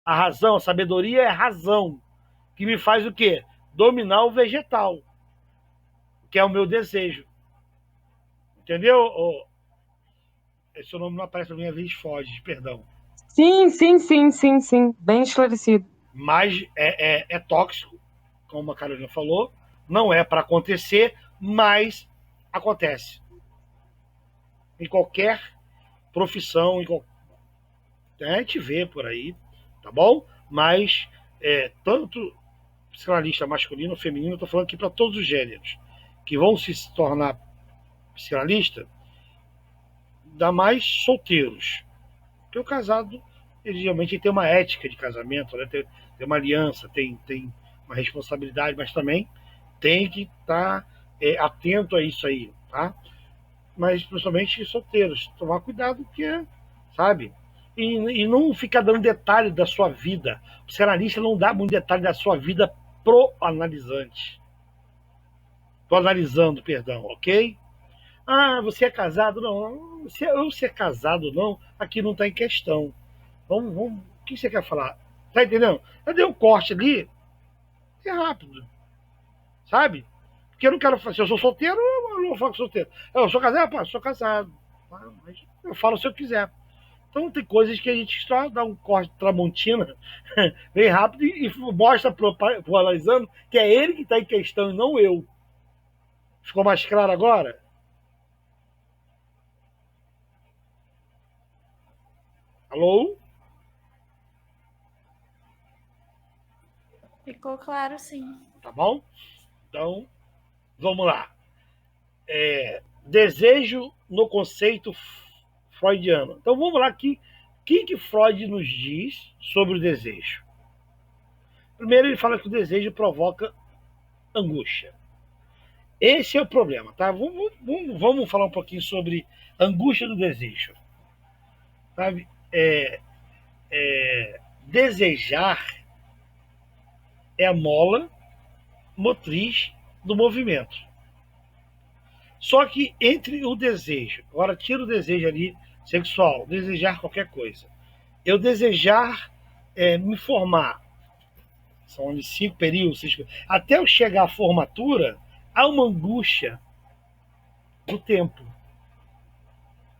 A razão, a sabedoria é a razão, que me faz o quê? Dominar o vegetal, que é o meu desejo. Entendeu? Esse nome não aparece na minha vez, foge, perdão. Sim, sim, sim, sim, sim. Bem esclarecido. Mas é tóxico, como a Carolina falou, não é para acontecer, mas acontece. Em qualquer profissão, a gente vê por aí, tá bom? Mas tanto psicanalista masculino ou feminino, eu estou falando aqui para todos os gêneros, que vão se tornar psicanalista, ainda mais solteiros. Porque o casado, ele geralmente tem uma ética de casamento, né? Tem uma aliança, tem uma responsabilidade, mas também tem que estar atento a isso aí, tá? Mas principalmente solteiros, tomar cuidado, porque, sabe? E não ficar dando detalhe da sua vida. O psicanalista não dá muito detalhe da sua vida pro analisante. Pro analisando, perdão, ok? Ah, você é casado? Não. Se eu ser casado não, aqui não está em questão. Vamos. O que você quer falar? Tá entendendo? Eu dei um corte ali, é rápido, sabe? Porque eu não quero. Se eu sou solteiro, eu não vou falar que sou solteiro. Eu sou casado? Pô, sou casado. Mas eu falo se eu quiser. Então tem coisas que a gente só dá um corte tramontina bem rápido e mostra pro analisando que é ele que está em questão e não eu. Ficou mais claro agora? Alô? Ficou claro, sim. Tá bom? Então, vamos lá. Desejo no conceito freudiano. Então vamos lá aqui. O que Freud nos diz sobre o desejo? Primeiro ele fala que o desejo provoca angústia. Esse é o problema, tá? Vamos falar um pouquinho sobre angústia do desejo. Sabe? Desejar é a mola motriz do movimento. Só que entre o desejo, agora tira o desejo ali sexual, desejar qualquer coisa. Eu desejar me formar, são ali 5 períodos, 6 períodos, até eu chegar à formatura, há uma angústia do tempo.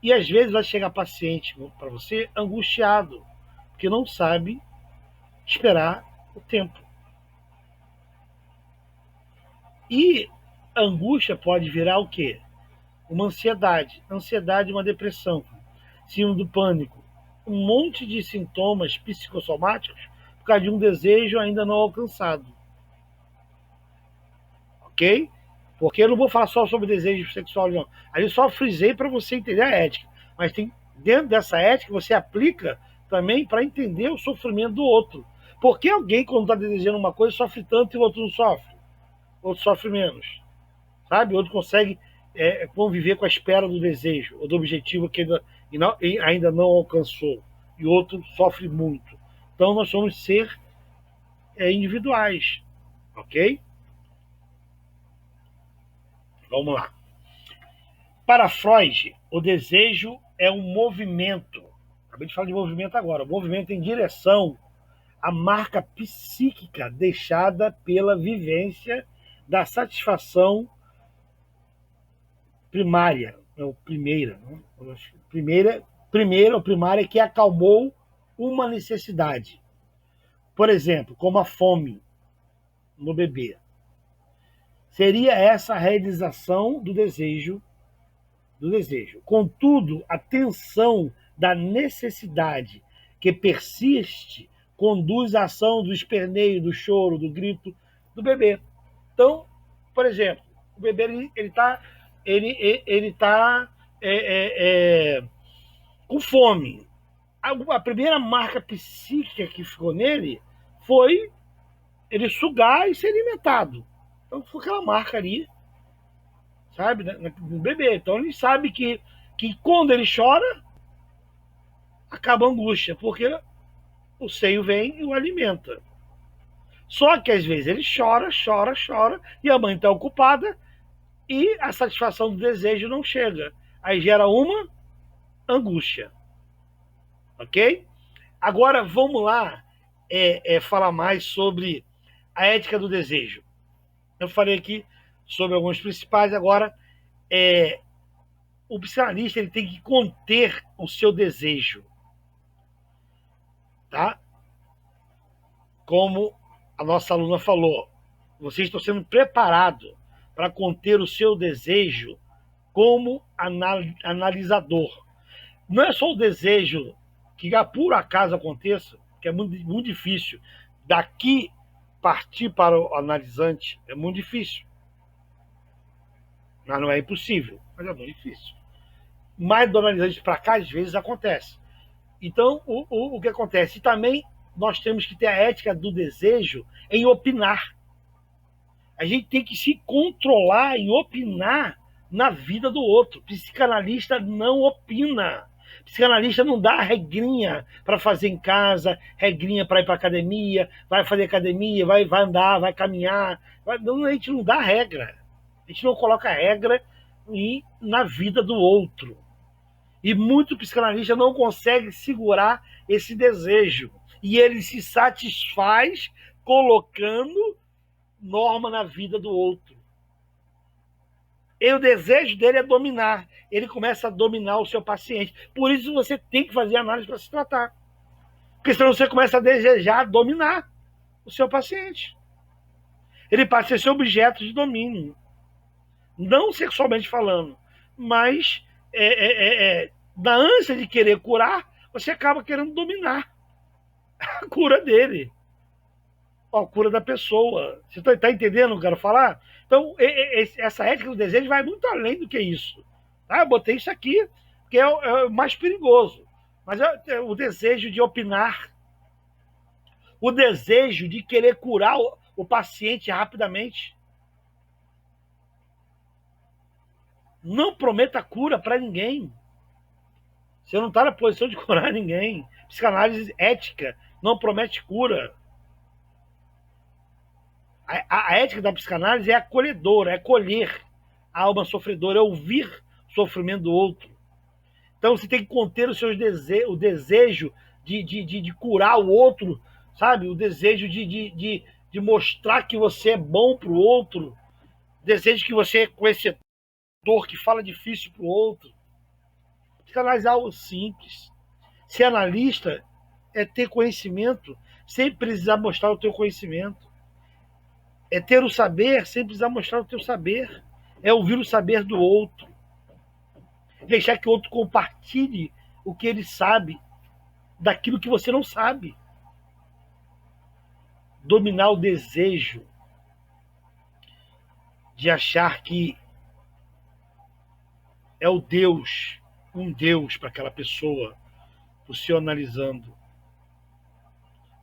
E às vezes vai chegar paciente para você angustiado, porque não sabe esperar o tempo. E a angústia pode virar o quê? Uma ansiedade. Ansiedade é uma depressão. Síndrome do pânico. Um monte de sintomas psicossomáticos por causa de um desejo ainda não alcançado. Ok? Porque eu não vou falar só sobre desejo sexual, não. Ali só frisei para você entender a ética. Mas tem, dentro dessa ética, você aplica também para entender o sofrimento do outro. Por que alguém, quando está desejando uma coisa, sofre tanto e o outro não sofre? O outro sofre menos. Sabe? O outro consegue conviver com a espera do desejo ou do objetivo que ainda não alcançou. E o outro sofre muito. Então, nós somos ser individuais. Ok? Vamos lá. Para Freud, o desejo é um movimento. Acabei de falar de movimento agora. O movimento em direção à marca psíquica deixada pela vivência da satisfação primária. Não, primeira. Não? Primeira ou primária que acalmou uma necessidade. Por exemplo, como a fome no bebê. Seria essa a realização do desejo. Contudo, a tensão da necessidade que persiste conduz à ação do esperneio, do choro, do grito do bebê. Então, por exemplo, o bebê ele tá com fome. A primeira marca psíquica que ficou nele foi ele sugar e ser alimentado. Então, foi aquela marca ali, sabe, no bebê. Então ele sabe que quando ele chora, acaba a angústia, porque o seio vem e o alimenta. Só que às vezes ele chora, e a mãe está ocupada e a satisfação do desejo não chega. Aí gera uma angústia. Ok? Agora vamos lá. falar mais sobre a ética do desejo. Eu falei aqui sobre alguns principais, agora o psicanalista ele tem que conter o seu desejo, tá? Como a nossa aluna falou, vocês estão sendo preparados para conter o seu desejo como analisador. Não é só o desejo que por acaso aconteça, que é muito, muito difícil. Daqui partir para o analisante é muito difícil. Mas não é impossível, mas é muito difícil. Mas do analisante para cá, às vezes acontece. Então, o que acontece? E também nós temos que ter a ética do desejo em opinar. A gente tem que se controlar em opinar na vida do outro. Psicanalista não opina. Psicanalista não dá regrinha para fazer em casa, regrinha para ir para academia, vai fazer academia, vai andar, vai caminhar. Não, a gente não dá regra. A gente não coloca regra na vida do outro. E muito psicanalista não consegue segurar esse desejo. E ele se satisfaz colocando norma na vida do outro. E o desejo dele é dominar. Ele começa a dominar o seu paciente. Por isso você tem que fazer análise para se tratar. Porque senão você começa a desejar dominar o seu paciente. Ele passa a ser seu objeto de domínio. Não sexualmente falando, mas na ânsia de querer curar, você acaba querendo dominar a cura dele. A cura da pessoa. Você está entendendo o que eu quero falar? Então, essa ética do desejo vai muito além do que isso. Tá? Eu botei isso aqui, que é o mais perigoso. Mas é o desejo de opinar, o desejo de querer curar o paciente rapidamente. Não prometa cura para ninguém. Você não está na posição de curar ninguém. Psicanálise ética não promete cura. A ética da psicanálise é acolhedora, é acolher a alma sofredora, é ouvir o sofrimento do outro. Então você tem que conter os seus o desejo de curar o outro, sabe? O desejo de mostrar que você é bom para o outro, o desejo que você é conhecedor, que fala difícil para o outro. Psicanálise é algo simples. Ser analista é ter conhecimento sem precisar mostrar o teu conhecimento. É ter o saber sem precisar mostrar o teu saber. É ouvir o saber do outro. Deixar que o outro compartilhe o que ele sabe daquilo que você não sabe. Dominar o desejo de achar que é o Deus, um Deus para aquela pessoa, você analisando.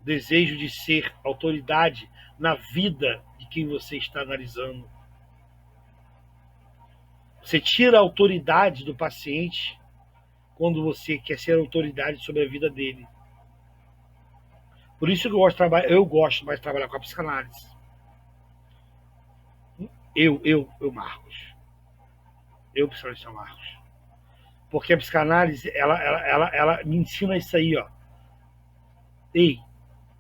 O desejo de ser autoridade na vida de quem você está analisando. Você tira a autoridade do paciente quando você quer ser autoridade sobre a vida dele. Por isso que eu gosto mais de trabalhar com a psicanálise. Marcos. Eu, psicanalista Marcos. Porque a psicanálise, ela me ensina isso aí, ó. Ei,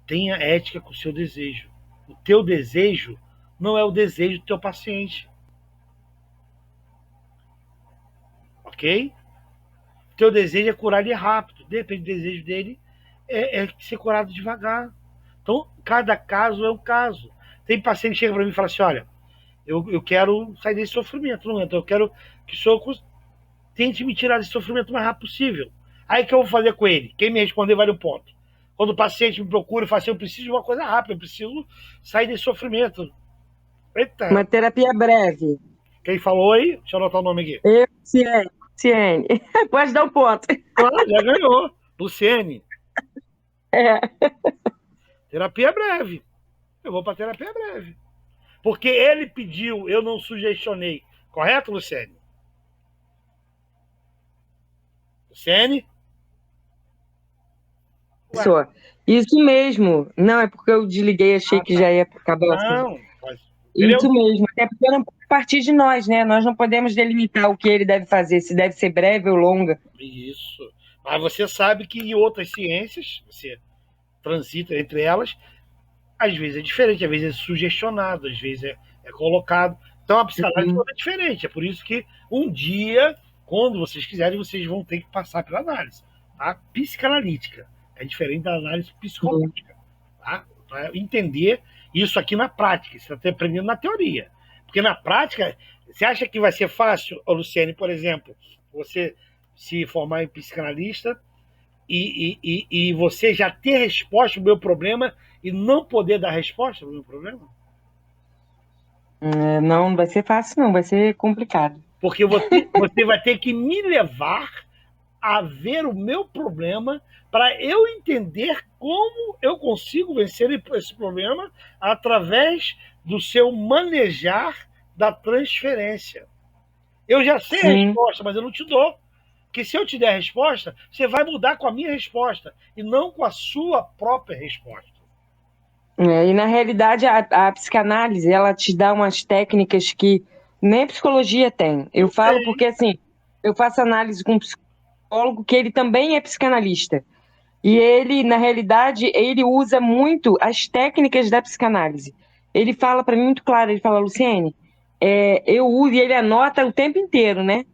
tenha ética com o seu desejo. O teu desejo não é o desejo do teu paciente. Ok? O teu desejo é curar ele rápido. De repente, o desejo dele é ser curado devagar. Então, cada caso é um caso. Tem paciente que chega para mim e fala assim, olha, eu quero sair desse sofrimento. Não, então eu quero que o senhor tente me tirar desse sofrimento o mais rápido possível. Aí o que eu vou fazer com ele? Quem me responder vale um ponto. Quando o paciente me procura e fala assim, eu preciso de uma coisa rápida, eu preciso sair desse sofrimento. Eita. Uma terapia breve. Quem falou aí? Deixa eu anotar o nome aqui. Eu, Luciene. Pode dar um ponto. Ah, já ganhou. Luciene. Terapia breve. Eu vou para terapia breve. Porque ele pediu, eu não sugestionei. Correto, Luciene? Luciene? Isso mesmo. Não, é porque eu desliguei, achei que já ia acabar. Não, mas... Isso mesmo. Até porque não pode partir de nós, né? Nós não podemos delimitar o que ele deve fazer, se deve ser breve ou longa. Isso. Mas você sabe que em outras ciências, você transita entre elas, às vezes é diferente, às vezes é sugestionado, às vezes é colocado. Então a psicanálise toda é diferente. É por isso que um dia, quando vocês quiserem, vocês vão ter que passar pela análise, tá? Psicanalítica. É diferente da análise psicológica, tá? Para entender isso aqui na prática. Você está aprendendo na teoria. Porque na prática, você acha que vai ser fácil, Luciane, por exemplo, você se formar em psicanalista e você já ter resposta ao meu problema e não poder dar resposta ao meu problema? Não vai ser fácil, não, vai ser complicado. Porque você vai ter que me levar a ver o meu problema para eu entender como eu consigo vencer esse problema através do seu manejar da transferência. Eu já sei a resposta, mas eu não te dou. Porque se eu te der a resposta, você vai mudar com a minha resposta e não com a sua própria resposta. E na realidade a psicanálise, ela te dá umas técnicas que nem a psicologia tem. Eu falo porque assim, eu faço análise com um psicólogo que ele também é psicanalista. E ele, na realidade, ele usa muito as técnicas da psicanálise. Ele fala para mim muito claro, ele fala, Luciene, eu uso, e ele anota o tempo inteiro, né?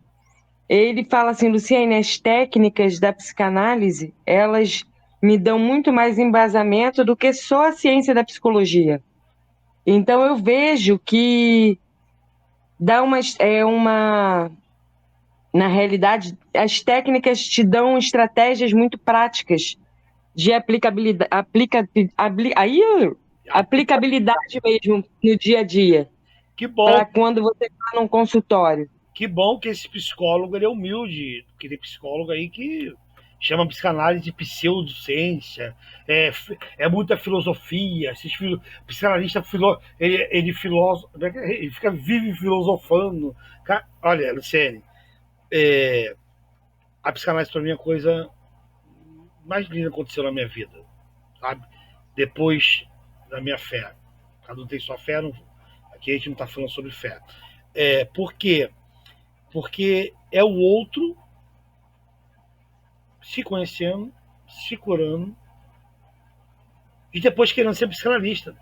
Ele fala assim, Luciene, as técnicas da psicanálise, elas me dão muito mais embasamento do que só a ciência da psicologia. Então eu vejo que dá na realidade, as técnicas te dão estratégias muito práticas de aplicabilidade mesmo no dia a dia. Que bom. Para quando você está num consultório. Que bom que esse psicólogo ele é humilde, porque tem psicólogo aí que chama psicanálise de pseudociência, é muita filosofia. Psicanalista ele vive filosofando. Olha, Luciene, a psicanálise para mim é a coisa mais linda que aconteceu na minha vida, sabe? Depois da minha fé. Cada um tem sua fé, não, aqui a gente não está falando sobre fé. Por quê? Porque é o outro se conhecendo, se curando e depois querendo ser psicanalista,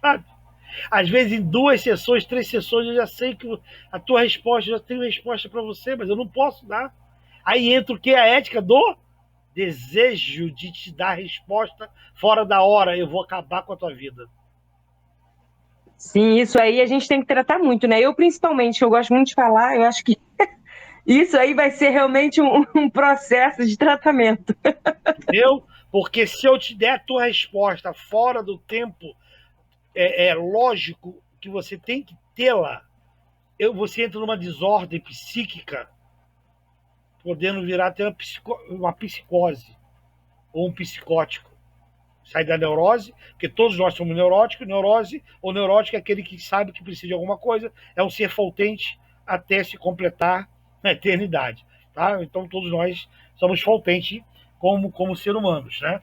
sabe? Às vezes em 2 sessões, 3 sessões eu já sei que a tua resposta, eu já tenho resposta para você, mas eu não posso dar. Aí entra o que? A ética do desejo de te dar resposta fora da hora. Eu vou acabar com a tua vida. Sim, isso aí a gente tem que tratar muito, né? Eu, principalmente, eu gosto muito de falar, eu acho que isso aí vai ser realmente um processo de tratamento. Entendeu? Porque se eu te der a tua resposta fora do tempo, é lógico que você tem que tê-la. Você entra numa desordem psíquica, podendo virar até uma psicose ou um psicótico. Sai da neurose, porque todos nós somos neuróticos. Neurose ou neurótico é aquele que sabe que precisa de alguma coisa, é um ser faltante até se completar na eternidade. Tá? Então todos nós somos faltentes como ser humanos. Né?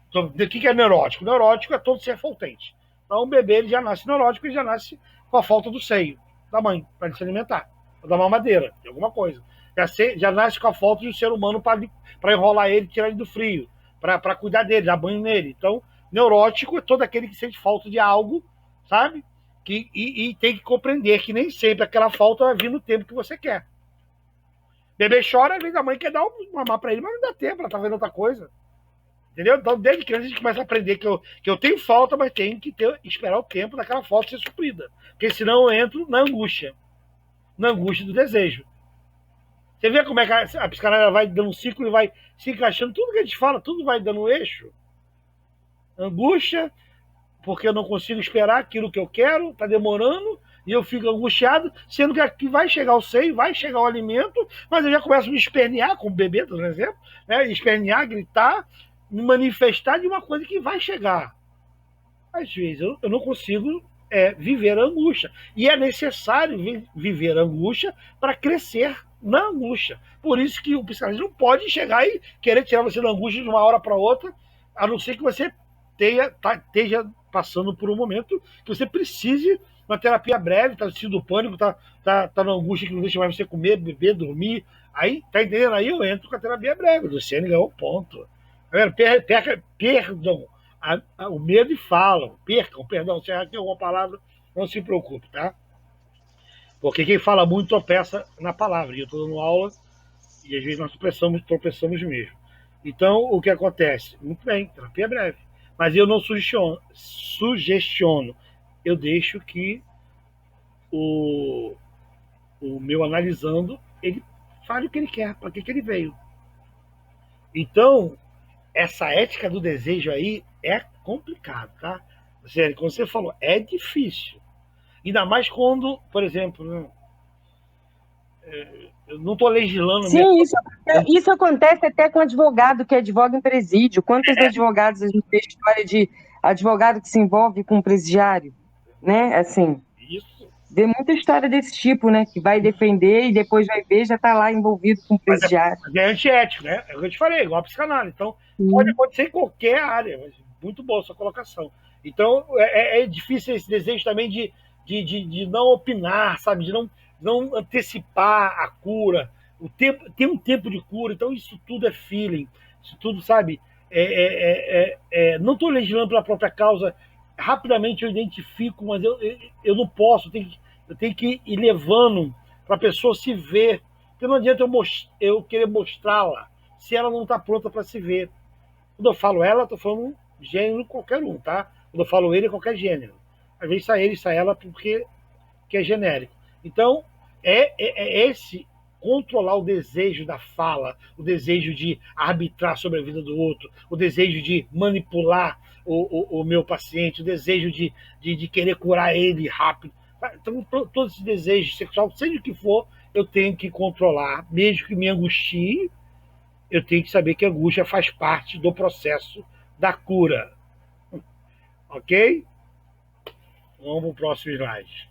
Então, o que é neurótico? Neurótico é todo ser faltante. Então o bebê ele já nasce neurótico, ele já nasce com a falta do seio da mãe para se alimentar, para dar mamadeira, de alguma coisa. Já nasce com a falta de um ser humano para enrolar ele, tirar ele do frio, para cuidar dele, dar banho nele. Então, neurótico é todo aquele que sente falta de algo, sabe? E tem que compreender que nem sempre aquela falta vai vir no tempo que você quer. Bebê chora, às vezes a mãe quer dar mamar para ele, mas não dá tempo, ela tá vendo outra coisa. Entendeu? Então, desde criança, a gente começa a aprender que eu tenho falta, mas tenho que esperar o tempo daquela falta ser suprida. Porque senão eu entro na angústia do desejo. Você vê como é que a psicanálise vai dando um ciclo e vai se encaixando, tudo que a gente fala, tudo vai dando eixo. Angústia, porque eu não consigo esperar aquilo que eu quero, está demorando, e eu fico angustiado, sendo que aqui vai chegar o seio, vai chegar o alimento, mas eu já começo a me espernear, como bebê, por exemplo, né? Espernear, gritar, me manifestar de uma coisa que vai chegar. Às vezes eu não consigo viver a angústia. E é necessário viver a angústia para crescer na angústia. Por isso que o psicanalista não pode chegar e querer tirar você da angústia de uma hora para outra, a não ser que você esteja passando por um momento que você precise uma terapia breve, está sentindo pânico, tá na angústia que não deixa mais você comer, beber, dormir. Aí, tá entendendo? Aí eu entro com a terapia breve. O Luciane ganhou ponto. Perdam o medo e falam. Perdão, se errar aqui alguma palavra, não se preocupe, tá? Porque quem fala muito tropeça na palavra. E eu estou dando aula e às vezes nós tropeçamos mesmo. Então, o que acontece? Muito bem, terapia breve. Mas eu não sugestiono. Eu deixo que o, o meu analisando, ele fale o que ele quer, para que ele veio. Então, essa ética do desejo aí é complicado, tá? Como você falou, é difícil. Ainda mais quando, por exemplo, eu não estou legislando minha. Sim, isso acontece até com advogado que advoga em presídio. Quantos advogados a gente tem história de advogado que se envolve com presidiário, né? Assim, Isso. vê muita história desse tipo, né? Que vai defender e depois vai ver já está lá envolvido com presidiário. Mas é antiético, né? É o que eu te falei, igual a psicanálise. Então, pode acontecer em qualquer área. Mas muito boa a sua colocação. Então, é difícil esse desejo também de não opinar, sabe? De não antecipar a cura. Tem um tempo de cura, então isso tudo é feeling. Isso tudo, sabe? Não estou legislando pela própria causa. Rapidamente eu identifico, mas eu não posso. Eu tenho que ir levando para a pessoa se ver. Porque não adianta eu querer mostrá-la se ela não está pronta para se ver. Quando eu falo ela, estou falando gênero qualquer um, tá? Quando eu falo ele, é qualquer gênero. Às vezes sai ele, sai ela, porque é genérico. Então, é esse controlar o desejo da fala, o desejo de arbitrar sobre a vida do outro, o desejo de manipular o meu paciente, o desejo de querer curar ele rápido. Então, todos esses desejos sexuais, seja o que for, eu tenho que controlar, mesmo que me angustie, eu tenho que saber que a angústia faz parte do processo da cura. Ok? Vamos para o próximo slide.